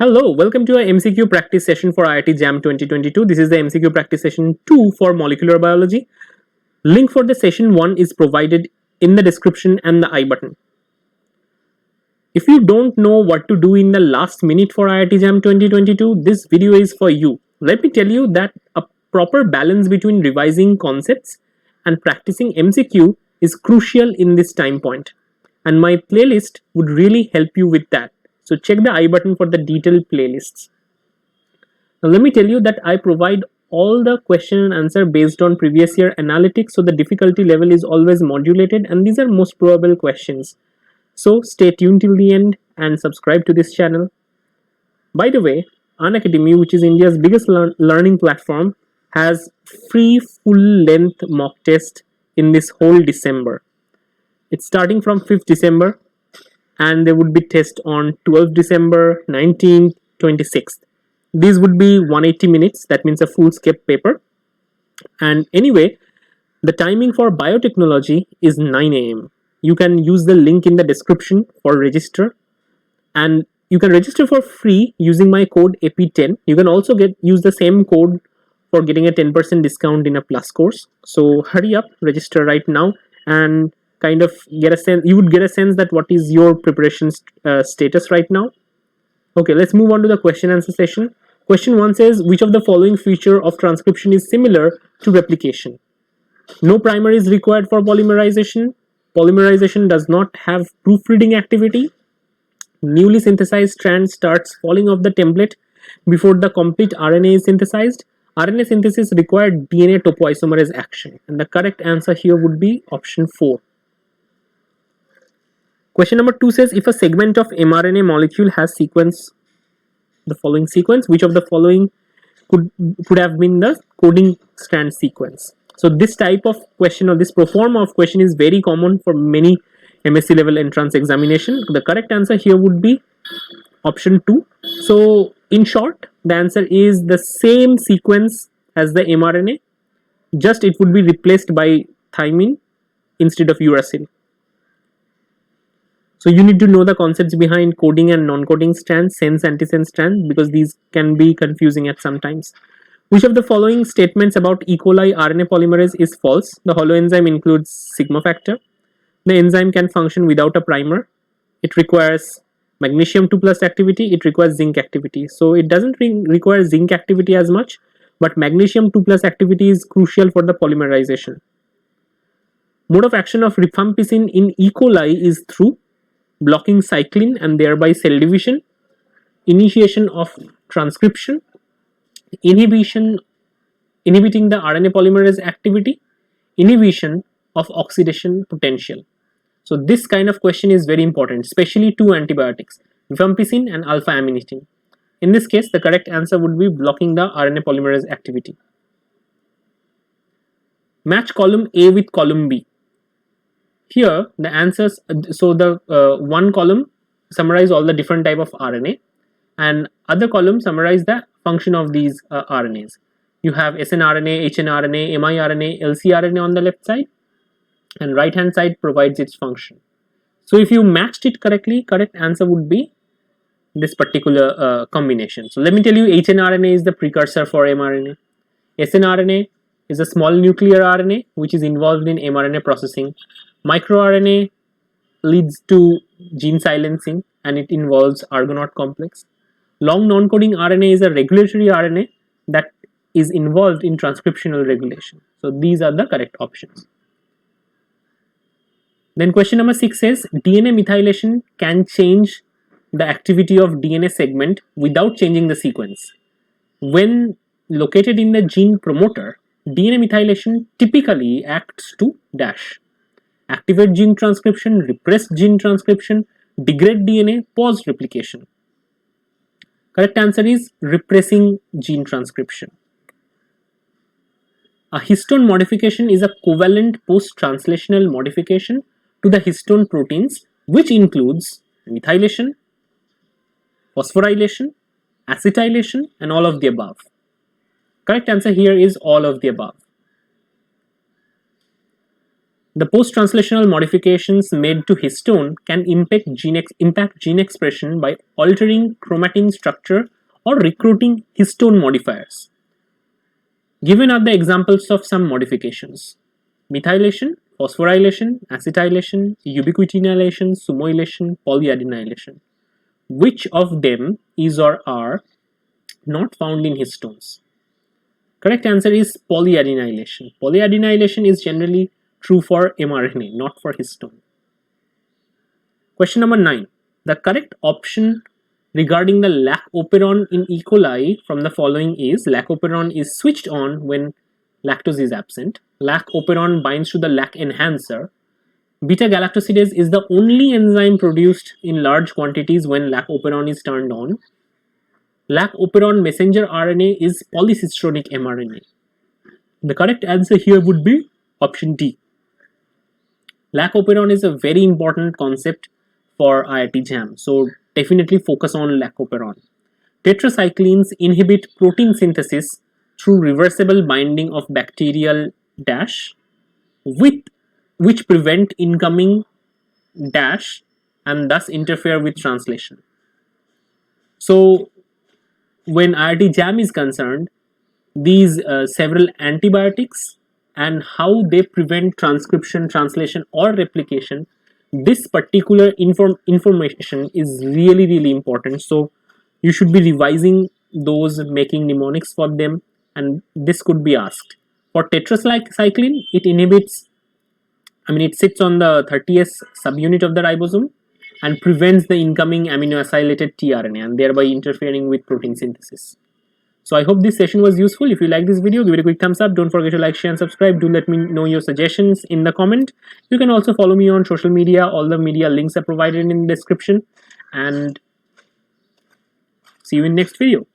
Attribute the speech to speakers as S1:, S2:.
S1: Hello, welcome to our MCQ practice session for IIT JAM 2022. This is the MCQ practice session 2 for molecular biology. Link for the session 1 is provided in the description and the I button. If you don't know what to do in the last minute for IIT JAM 2022, this video is for you. Let me tell you that a proper balance between revising concepts and practicing MCQ is crucial in this time point. And my playlist would really help you with that. So check the I button for the detailed playlists. Now let me tell you that I provide all the question and answer based on previous year analytics, so the difficulty level is always modulated and these are most probable questions. So stay tuned till the end and subscribe to this channel. By the way, Unacademy, which is India's biggest learning platform, has free full-length mock test in this whole December. It's starting from 5th December. And there would be test on 12th December, 19th, 26th. These would be 180 minutes, that means a full skip paper. And anyway, the timing for biotechnology is 9 a.m. You can use the link in the description for register. And you can register for free using my code AP10. You can also use the same code for getting a 10% discount in a plus course. So hurry up, register right now and kind of get a sense, you would get a sense that what is your preparation status right now. Okay, let's move on to the question answer session. Question 1 says, which of the following feature of transcription is similar to replication? No primer is required for polymerization. Polymerization does not have proofreading activity. Newly synthesized strand starts falling off the template before the complete RNA is synthesized. RNA synthesis required DNA topoisomerase action, and the correct answer here would be option 4. Question number 2 says, if a segment of mRNA molecule has the following sequence, which of the following could have been the coding strand sequence? So this type of question, or this pro forma of question, is very common for many MSc level entrance examination. The correct answer here would be option 2. So in short, the answer is the same sequence as the mRNA, just it would be replaced by thymine instead of uracil. So you need to know the concepts behind coding and non-coding strands, sense, antisense strands, because these can be confusing at some times. Which of the following statements about E. coli RNA polymerase is false? The holoenzyme includes sigma factor. The enzyme can function without a primer. It requires magnesium 2+ activity. It requires zinc activity. So it doesn't require zinc activity as much, but magnesium 2+ activity is crucial for the polymerization. Mode of action of rifampicin in E. coli is through blocking cyclin and thereby cell division, initiation of transcription, inhibiting the RNA polymerase activity, inhibition of oxidation potential. So this kind of question is very important, especially two antibiotics, rifampicin and alpha-amanitin. In this case, the correct answer would be blocking the RNA polymerase activity. Match column A with column B. Here the answers, so the one column summarize all the different type of RNA and other column summarize the function of these RNAs. You have snRNA, hnRNA, miRNA, lcRNA on the left side, and right hand side provides its function. So if you matched it correctly, correct answer would be this particular combination. So let me tell you, hnRNA is the precursor for mRNA. snRNA is a small nuclear RNA which is involved in mRNA processing. MicroRNA leads to gene silencing and it involves Argonaute complex. Long non-coding RNA is a regulatory RNA that is involved in transcriptional regulation. So these are the correct options. Then question number 6 says, DNA methylation can change the activity of DNA segment without changing the sequence. When located in the gene promoter, DNA methylation typically acts to dash. Activate gene transcription, repress gene transcription, degrade DNA, pause replication. Correct answer is repressing gene transcription. A histone modification is a covalent post-translational modification to the histone proteins, which includes methylation, phosphorylation, acetylation, and all of the above. Correct answer here is all of the above. The post-translational modifications made to histone can impact gene expression by altering chromatin structure or recruiting histone modifiers. Given are the examples of some modifications: methylation, phosphorylation, acetylation, ubiquitinylation, sumoylation, polyadenylation. Which of them is or are not found in histones? Correct answer is polyadenylation. Polyadenylation is generally true for mRNA, not for histone. Question number 9. The correct option regarding the lac operon in E. coli from the following is: lac operon is switched on when lactose is absent. Lac operon binds to the lac enhancer. Beta galactosidase is the only enzyme produced in large quantities when lac operon is turned on. Lac operon messenger RNA is polycistronic mRNA. The correct answer here would be option D. Lac operon is a very important concept for IIT JAM, so definitely focus on lac operon. Tetracyclines inhibit protein synthesis through reversible binding of bacterial dash, which prevent incoming dash and thus interfere with translation. So when IIT JAM is concerned, these several antibiotics and how they prevent transcription, translation or replication, this particular information is really important. So you should be revising those, making mnemonics for them, and this could be asked. For tetracycline, it sits on the 30th subunit of the ribosome and prevents the incoming aminoacylated tRNA and thereby interfering with protein synthesis. So I hope this session was useful. If you like this video, give it a quick thumbs up. Don't forget to like, share and subscribe. Do let me know your suggestions in the comment. You can also follow me on social media. All the media links are provided in the description. And see you in next video.